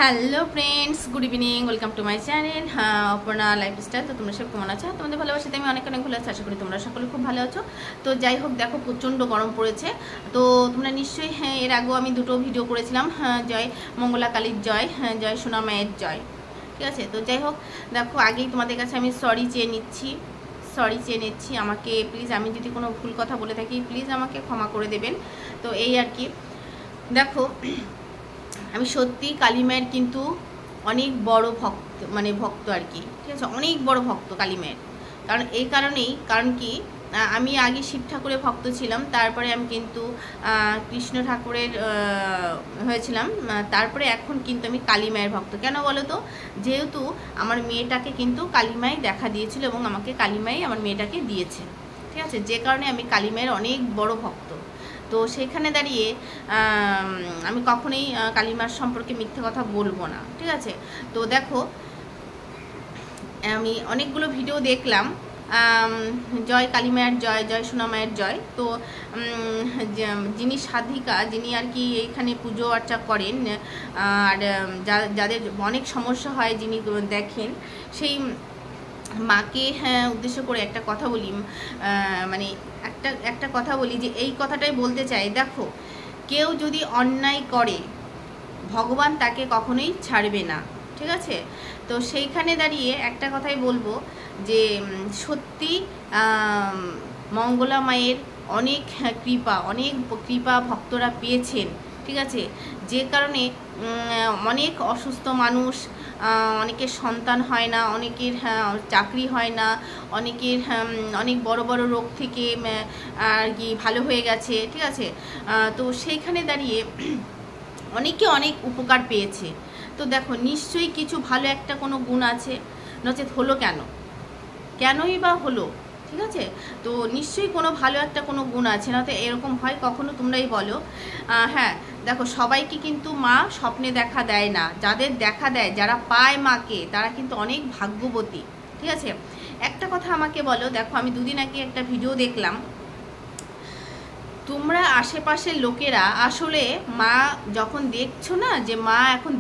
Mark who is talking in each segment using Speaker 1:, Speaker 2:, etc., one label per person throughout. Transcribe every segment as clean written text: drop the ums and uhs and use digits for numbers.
Speaker 1: Hello friends, good evening, welcome to my channel Aparna lifestyle. তো তোমরা সব কেমন আছো? তোমাদের ভালোবাসাতে আমি অনেক অনেক ভালো আছি, আশা করি তোমরা সকলে খুব ভালো আছো। তো যাই হোক, দেখো প্রচণ্ড গরম পড়েছে। তো তোমরা নিশ্চয়ই এর আগেও আমি দুটো ভিডিও করেছিলাম, জয় মঙ্গলা কালীর জয়, জয় সোনা মায়ের জয়, ঠিক আছে। তো যাই হোক, দেখো আগেই তোমাদের কাছে আমি সরি চেয়ে নিচ্ছি, আমাকে প্লিজ, আমি যদি কোনো ভুল কথা বলে থাকি প্লিজ আমাকে ক্ষমা করে দেবেন। তো এই আর কি, দেখো আমি সত্যি কালী মায়ের কিন্তু অনেক বড় ভক্ত আর কি, ঠিক আছে, অনেক বড় ভক্ত কালী মায়ের। কারণ কি আমি আগে শিব ঠাকুরের ভক্ত ছিলাম, তারপরে আমি কিন্তু কৃষ্ণ ঠাকুরের হয়েছিলাম, তারপরে এখন কিন্তু আমি কালী মায়ের ভক্ত। কেন বলো তো? যেহেতু আমার মেয়েটাকে কিন্তু কালী মাই দেখা দিয়েছিল এবং আমাকে কালী মাই আমার মেয়েটাকে দিয়েছে, ঠিক আছে, যে কারণে আমি কালী মায়ের অনেক বড় ভক্ত। তো সেখানে দাঁড়িয়ে আমি কখনোই কালীমার সম্পর্কে মিথ্যে কথা বলবো না, ঠিক আছে। তো দেখো আমি অনেকগুলো ভিডিও দেখলাম, জয় কালী মায়ের জয়, জয় সোনা মায়ের জয়। তো যিনি সাধিকা, যিনি আর কি এইখানে পুজো আর্চা করেন, আর যাদের অনেক সমস্যা হয়, যিনি দেখেন, সেই মাকে উদ্দেশ্য করে একটা কথা বলি, মানে একটা কথা বলি, যে এই কথাটাই বলতে চাই। দেখো, কেউ যদি অন্যায় করে ভগবান তাকে কখনোই ছাড়বে না, ঠিক আছে। তো সেইখানে দাঁড়িয়ে একটা কথাই বলবো, যে সত্যি মঙ্গলা মায়ের অনেক কৃপা ভক্তরা পেয়েছেন, ঠিক আছে, যে কারণে অনেক অসুস্থ মানুষ, অনেকের সন্তান হয় না, অনেকের চাকরি হয় না, অনেকের অনেক বড় বড় রোগ থেকে আর কি ভালো হয়ে গেছে, ঠিক আছে। তো সেইখানে দাঁড়িয়ে অনেকে অনেক উপকার পেয়েছে। তো দেখো, নিশ্চয়ই কিছু ভালো একটা কোনো গুণ আছে, নচেত হলো কেনই বা হলো, ঠিক আছে। তো নিশ্চয়ই কোনো ভালো একটা কোনো গুণ আছে, না তো এরকম হয় কখনো? তোমরাই বলো। হ্যাঁ, দেখো সবাইকে কিন্তু মা স্বপ্নে দেখা দেয় না, যাদের দেখা দেয়, যারা পায় মাকে, তারা কিন্তু অনেক ভাগ্যবতী, ঠিক আছে। একটা কথা আমাকে বলো, দেখো আমি দুদিন আগে একটা ভিডিও দেখলাম, তোমরা আশেপাশের লোকেরা আসলে মা যখন দেখছো না, যে মা এখন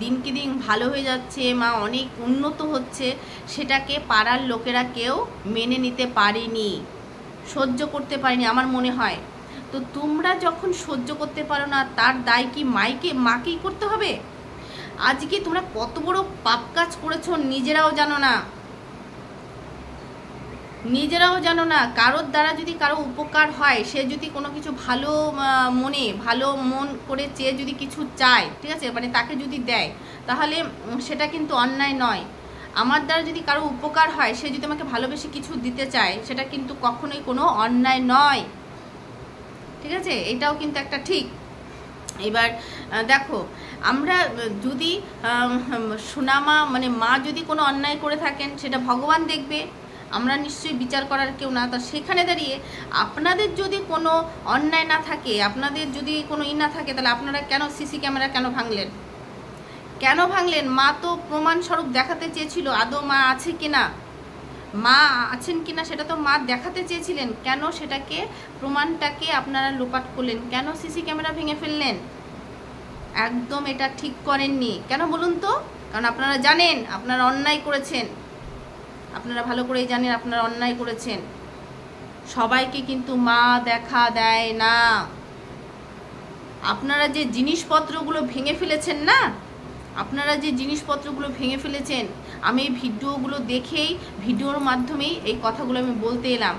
Speaker 1: দিনকে দিন ভালো হয়ে যাচ্ছে, মা অনেক উন্নত হচ্ছে, সেটাকে পাড়ার লোকেরা কেউ মেনে নিতে পারেনি, সহ্য করতে পারেনি আমার মনে হয়। তো তোমরা যখন সহ্য করতে পারো না, তার দায় কি মাকেই করতে হবে? আজকে তোমরা কত বড় পাপ কাজ করেছো নিজেরাও জানো না। কারোর দ্বারা যদি কারো উপকার হয়, সে যদি কোনো কিছু ভালো মন করে চেয়ে যদি কিছু চায়, ঠিক আছে, মানে তাকে যদি দেয়, তাহলে সেটা কিন্তু অন্যায় নয়। আমার দ্বারা যদি কারো উপকার হয়, সে যদি আমাকে ভালোবেসে কিছু দিতে চায়, সেটা কিন্তু কখনোই কোনো অন্যায় নয়, ঠিক আছে। এটাও কিন্তু একটা ঠিক। এবার দেখো, আমরা যদি সোনামা মা যদি কোনো অন্যায় করে থাকেন, সেটা ভগবান দেখবে, আমরা নিশ্চয়ই বিচার করার কেউ না। তা সেখানে দাঁড়িয়ে আপনাদের যদি কোনো অন্যায় না থাকে, আপনাদের যদি কোনো না থাকে, তাহলে আপনারা কেন সিসি ক্যামেরা কেন ভাঙলেন? মা তো প্রমাণস্বরূপ দেখাতে চেয়েছিল আদৌ মা আছে কিনা, মা আছেন কিনা, সেটা তো মা দেখাতে চেয়েছিলেন। কেন সেটাকে প্রমাণটাকে আপনারা লোপাট করলেন? কেন সিসি ক্যামেরা ভেঙে ফেললেন? একদম এটা ঠিক করেননি। কেন বলুন তো? কারণ আপনারা জানেন আপনারা অন্যায় করেছেন, আপনারা ভালো করেই জানেন আপনারা অন্যায় করেছেন। সবাইকে কিন্তু মা দেখা দেয় না। আপনারা যে জিনিসপত্রগুলো ভেঙে ফেলেছেন না, আমি এই ভিডিওগুলো দেখেই, ভিডিওর মাধ্যমেই এই কথাগুলো আমি বলতে এলাম।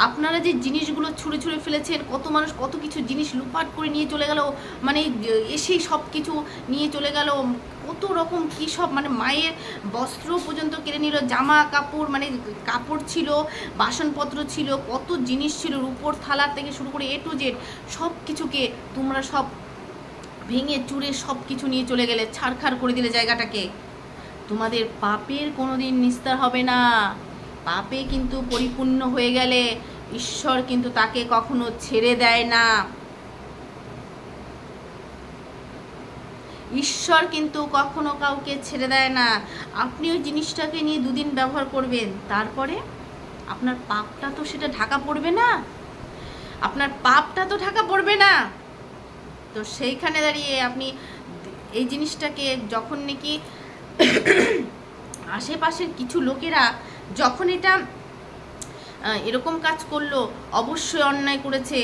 Speaker 1: আপনারা যে জিনিসগুলো ছুঁড়ে ফেলেছেন, কত মানুষ কত কিছু জিনিস লুপাট করে নিয়ে চলে গেল, এসেই সব কিছু নিয়ে চলে গেল, কত রকম কী সব, মায়ের বস্ত্র পর্যন্ত কেড়ে নিল, জামা কাপড়, কাপড় ছিল, বাসনপত্র ছিল, কত জিনিস ছিল, রূপোর থালা থেকে শুরু করে A to Z সব কিছুকে তোমরা সব ভেঙে চুরে সব কিছু নিয়ে চলে গেলে, ছাড়খাড় করে দিলে জায়গাটাকে। তোমাদের পাপের কোনোদিন নিস্তার হবে না। পাপে কিন্তু পরিপূর্ণ হয়ে গেলে ঈশ্বর কিন্তু তাকে কখনো ছেড়ে দেয় না। ঈশ্বর কিন্তু কখনো কাউকে ছেড়ে দেয় না। আপনি ওই জিনিসটাকে নিয়ে দুদিন ব্যবহার করবেন, তারপরে আপনার পাপটা তো সেটা ঢাকা পড়বে না। তো সেইখানে দাঁড়িয়ে আপনি এই জিনিসটাকে যখন নাকি আশেপাশের কিছু লোকেরা যখন এটা এরকম কাজ করলো, অবশ্যই অন্যায় করেছে,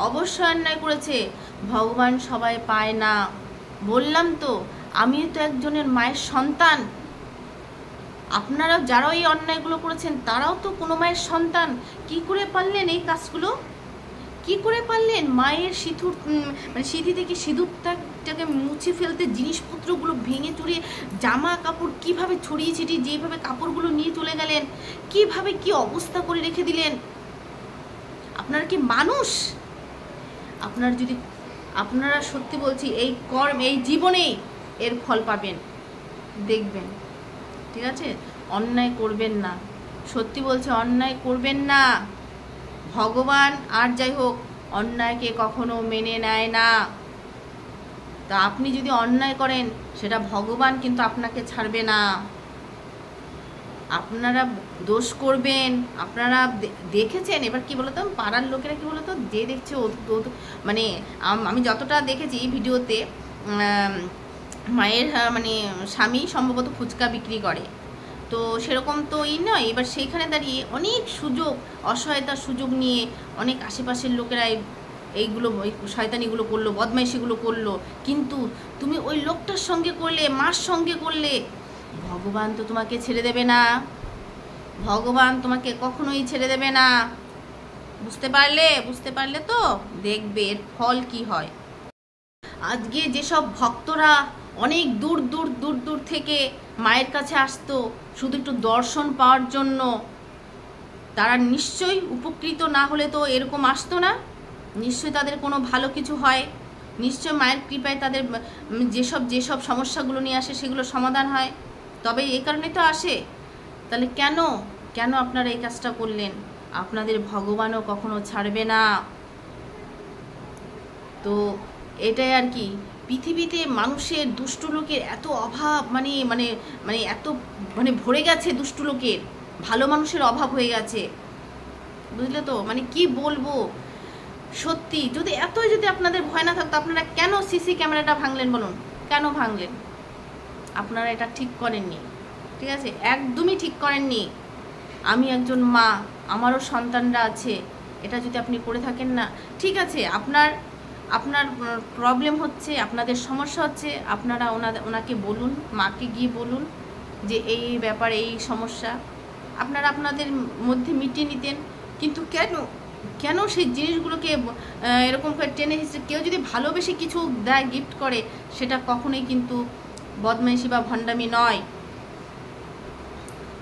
Speaker 1: অবশ্যই অন্যায় করেছে। ভগবান সবাই পায় না, বললাম তো আমিও তো একজনের মায়ের সন্তান। আপনারা যারা এই অন্যায়গুলো করেছেন তারাও তো কোনো মায়ের সন্তান। কি করে পারলেন এই কাজগুলো? কি করে পারলেন মায়ের সিঁথুর মানে সিঁথি থেকে সিঁদুরটাকে মুছে ফেলতে, জিনিসপত্রগুলো ভেঙে চুরিয়ে, জামা কাপড় কিভাবে ছড়িয়ে ছিটিয়ে যেভাবে কাপড়গুলো নিয়ে চলে গেলেন, কিভাবে কি অবস্থা করে রেখে দিলেন? আপনারা কি মানুষ? আপনারা সত্যি বলছি এই কর্ম এই জীবনেই এর ফল পাবেন, দেখবেন। ঠিক আছে, অন্যায় করবেন না, সত্যি বলছে অন্যায় করবেন না। ভগবান আর যাই হোক অন্যায়কে কখনো মেনে নেয় না। তা আপনি যদি অন্যায় করেন সেটা ভগবান কিন্তু আপনাকে ছাড়বে না। আপনারা দোষ করবেন, আপনারা দেখেছেন। এবার কি বলতো, পাড়ার লোকেরা কি বলতো, যে দেখছে মানে আমি যতটা দেখেছি ভিডিওতে, মায়ের মানে স্বামী সম্ভবত ফুচকা বিক্রি করে, তো সেরকম তো নয়। এবার সেইখানে দাঁড়িয়ে অনেক সুযোগ, অসহায়তার সুযোগ নিয়ে অনেক আশেপাশের লোকেরা এইগুলো শয়তানিগুলো করলো, বদমাইশিগুলো করলো। কিন্তু তুমি ওই লোকটার সঙ্গে করলে, মার সঙ্গে করলে, ভগবান তো তোমাকে ছেড়ে দেবে না। ভগবান তোমাকে কখনোই ছেড়ে দেবে না। বুঝতে পারলে তো দেখবে এর ফল কি হয়। আজকে যেসব ভক্তরা অনেক দূর দূর দূর দূর থেকে মায়ের কাছে আসতো শুধু একটু দর্শন পাওয়ার জন্য, তারা নিশ্চয়ই উপকৃত না হলে তো এরকম আসতো না। নিশ্চয়ই তাদের কোনো ভালো কিছু হয়, নিশ্চয় মায়ের কৃপায় তাদের যেসব সমস্যাগুলো নিয়ে আসে সেগুলো সমাধান হয়, তবে এই কারণে তো আসে। তাহলে কেন আপনারা এই কাজটা করলেন? আপনাদের ভগবানও কখনো ছাড়বে না। তো এটাই আর কি, পৃথিবীতে মানুষের দুষ্টু লোকের এত অভাব, মানে মানে মানে এত মানে ভরে গেছে দুষ্টু লোকের, ভালো মানুষের অভাব হয়ে গেছে। বুঝলে তো, মানে কি বলবো, সত্যি যদি আপনাদের ভয় না থাকতো আপনারা কেন সিসি ক্যামেরাটা ভাঙলেন বলুন? কেন ভাঙলেন? আপনারা এটা ঠিক করেননি, ঠিক আছে, একদমই ঠিক করেননি। আমি একজন মা, আমারও সন্তানরা আছে, এটা যদি আপনি করে থাকেন না, ঠিক আছে, আপনার প্রবলেম হচ্ছে, আপনাদের সমস্যা হচ্ছে, আপনারা ওনাকে বলুন, মাকে গিয়ে বলুন যে এই ব্যাপার, এই সমস্যা, আপনারা আপনাদের মধ্যে মিটিয়ে নিতেন। কিন্তু কেন সেই জিনিসগুলোকে এরকম করে টেনে হিসেবে, কেউ যদি ভালোবেসে কিছু দেয়, গিফট করে, সেটা কখনোই কিন্তু বদমাইশি বা ভণ্ডামি নয়।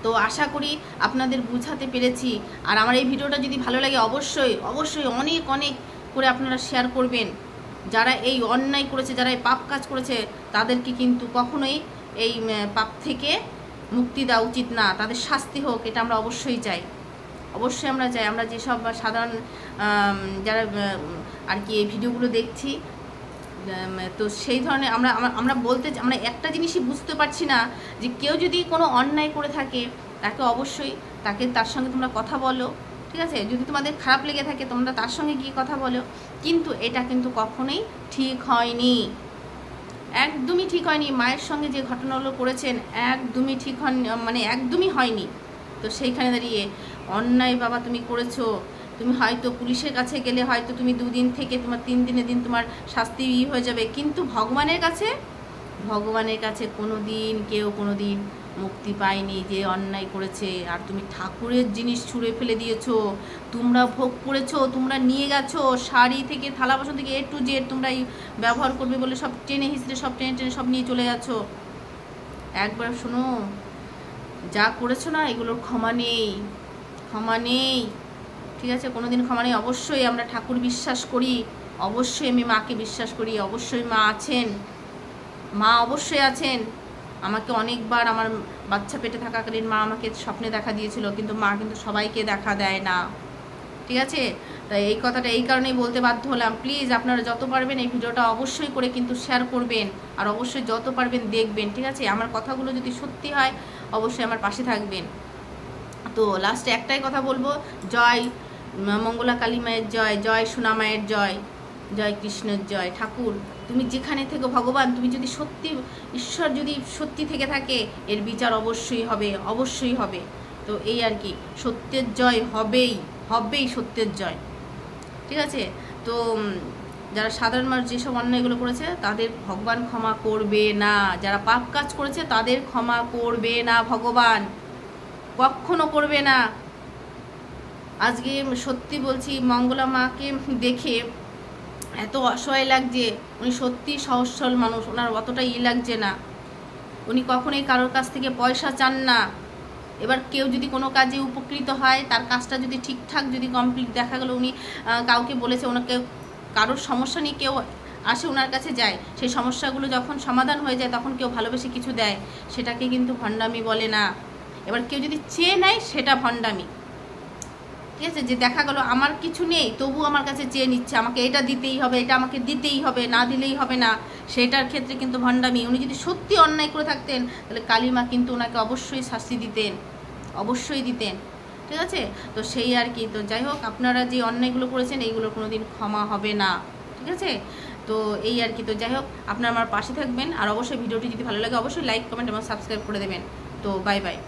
Speaker 1: তো আশা করি আপনাদের বুঝাতে পেরেছি। আর আমার এই ভিডিওটা যদি ভালো লাগে অবশ্যই অনেক অনেক করে আপনারা শেয়ার করবেন। যারা এই অন্যায় করেছে, যারা এই পাপ কাজ করেছে, তাদেরকে কিন্তু কখনোই এই পাপ থেকে মুক্তি দেওয়া উচিত না, তাদের শাস্তি হোক, এটা আমরা অবশ্যই চাই। আমরা যেসব সাধারণ যারা আর কি এই ভিডিওগুলো দেখছি, তো সেই ধরনের আমরা একটা জিনিসই বুঝতে পারছি না, যে কেউ যদি কোনো অন্যায় করে থাকে তাকে অবশ্যই তার সঙ্গে তোমরা কথা বলো, ঠিক আছে, যদি তোমাদের খারাপ লেগে থাকে তোমরা তার সঙ্গে গিয়ে কথা বলো। কিন্তু এটা কিন্তু কখনোই ঠিক হয়নি, একদমই ঠিক হয়নি। মায়ের সঙ্গে যে ঘটনাগুলো করেছেন একদমই ঠিক মানে একদমই হয়নি। তো সেইখানে দাঁড়িয়ে অন্যায় বাবা তুমি করেছো, তুমি হয়তো পুলিশের কাছে গেলে হয়তো তুমি 2 দিন থেকে তোমার 3 দিনের দিন তোমার শাস্তি হয়ে যাবে, কিন্তু ভগবানের কাছে কেউ কোনো দিন মুক্তি পায়নি যে অন্যায় করেছে। আর তুমি ঠাকুরের জিনিস ছুঁড়ে ফেলে দিয়েছো, তোমরা ভোগ করেছো, তোমরা নিয়ে গেছো, শাড়ি থেকে থালা বাসন থেকে A to Z তোমরা ব্যবহার করবে বলে সব টেনে সব নিয়ে চলে গেছো। একবার শোনো, যা করেছো না এগুলোর ক্ষমা নেই, ঠিক আছে, কোনোদিন ক্ষমা নেই। অবশ্যই আমরা ঠাকুর বিশ্বাস করি, অবশ্যই আমি মাকে বিশ্বাস করি, অবশ্যই মা অবশ্যই আছেন। আমাকে অনেকবার আমার বাচ্চা পেটে থাকাকালীন মা আমাকে স্বপ্নে দেখা দিয়েছিল, কিন্তু মা কিন্তু সবাইকে দেখা দেয় না, ঠিক আছে। তাই এই কথাটা এই কারণেই বলতে বাধ্য হলাম। প্লিজ আপনারা যত পারবেন এই ভিডিওটা অবশ্যই করে কিন্তু শেয়ার করবেন, আর অবশ্যই যত পারবেন দেখবেন, ঠিক আছে। আমার কথাগুলো যদি সত্যি হয় অবশ্যই আমার পাশে থাকবেন। তো লাস্টে একটাই কথা বলবো, জয় মঙ্গলা কালী মায়ের জয়, জয় সোনা মায়ের জয়, জয় কৃষ্ণের জয়। ঠাকুর তুমি যেখানে থেকে ভগবান, তুমি যদি সত্যি, ঈশ্বর যদি সত্যি থেকে থাকে, এর বিচার অবশ্যই হবে, অবশ্যই হবে। তো এই আর কি, সত্যের জয় হবেই, হবেই সত্যের জয়, ঠিক আছে। তো যারা সাধারণ মানুষ যেসব অন্যায়গুলো করেছে তাদের ভগবান ক্ষমা করবে না, যারা পাপ কাজ করেছে তাদের ক্ষমা করবে না ভগবান, কখনো করবে না। আজকে সত্যি বলছি, মঙ্গলা মাকে দেখে এত অসহায় লাগছে। উনি সত্যি সহজ সরল মানুষ, ওনার অতটা লাগছে না, উনি কখনোই কারোর কাছ থেকে পয়সা চান না। এবার কেউ যদি কোনো কাজে উপকৃত হয়, তার কাজটা যদি ঠিকঠাক যদি কমপ্লিট, দেখা গেলো উনি কাউকে বলেছে, ওনাকে কারোর সমস্যা নিয়ে কেউ আসে ওনার কাছে যায়, সেই সমস্যাগুলো যখন সমাধান হয়ে যায় তখন কেউ ভালোবেসে কিছু দেয়, সেটাকে কিন্তু ভণ্ডামি বলে না। এবার কেউ যদি চেয়ে নেয় সেটা ভণ্ডামি, ঠিক আছে। যে দেখা গেলো আমার কিছু নেই তবু আমার কাছে চেয়ে নিচ্ছে, আমাকে এটা দিতেই হবে, এটা আমাকে দিতেই হবে, না দিলেই হবে না, সেটার ক্ষেত্রে কিন্তু ভণ্ডামি। উনি যদি সত্যি অন্যায় করে থাকতেন তাহলে কালীমা কিন্তু ওনাকে অবশ্যই শাস্তি দিতেন, অবশ্যই দিতেন, ঠিক আছে। তো সেই আর কি। তো যাই হোক, আপনারা যে অন্যায়গুলো করেছেন এইগুলো কোনোদিন ক্ষমা হবে না, ঠিক আছে। তো এই আর কি। তো যাই হোক, আপনারা আমার পাশে থাকবেন, আর অবশ্যই ভিডিওটি যদি ভালো লাগে অবশ্যই লাইক, কমেন্ট এবং সাবস্ক্রাইব করে দেবেন। তো বাই বাই।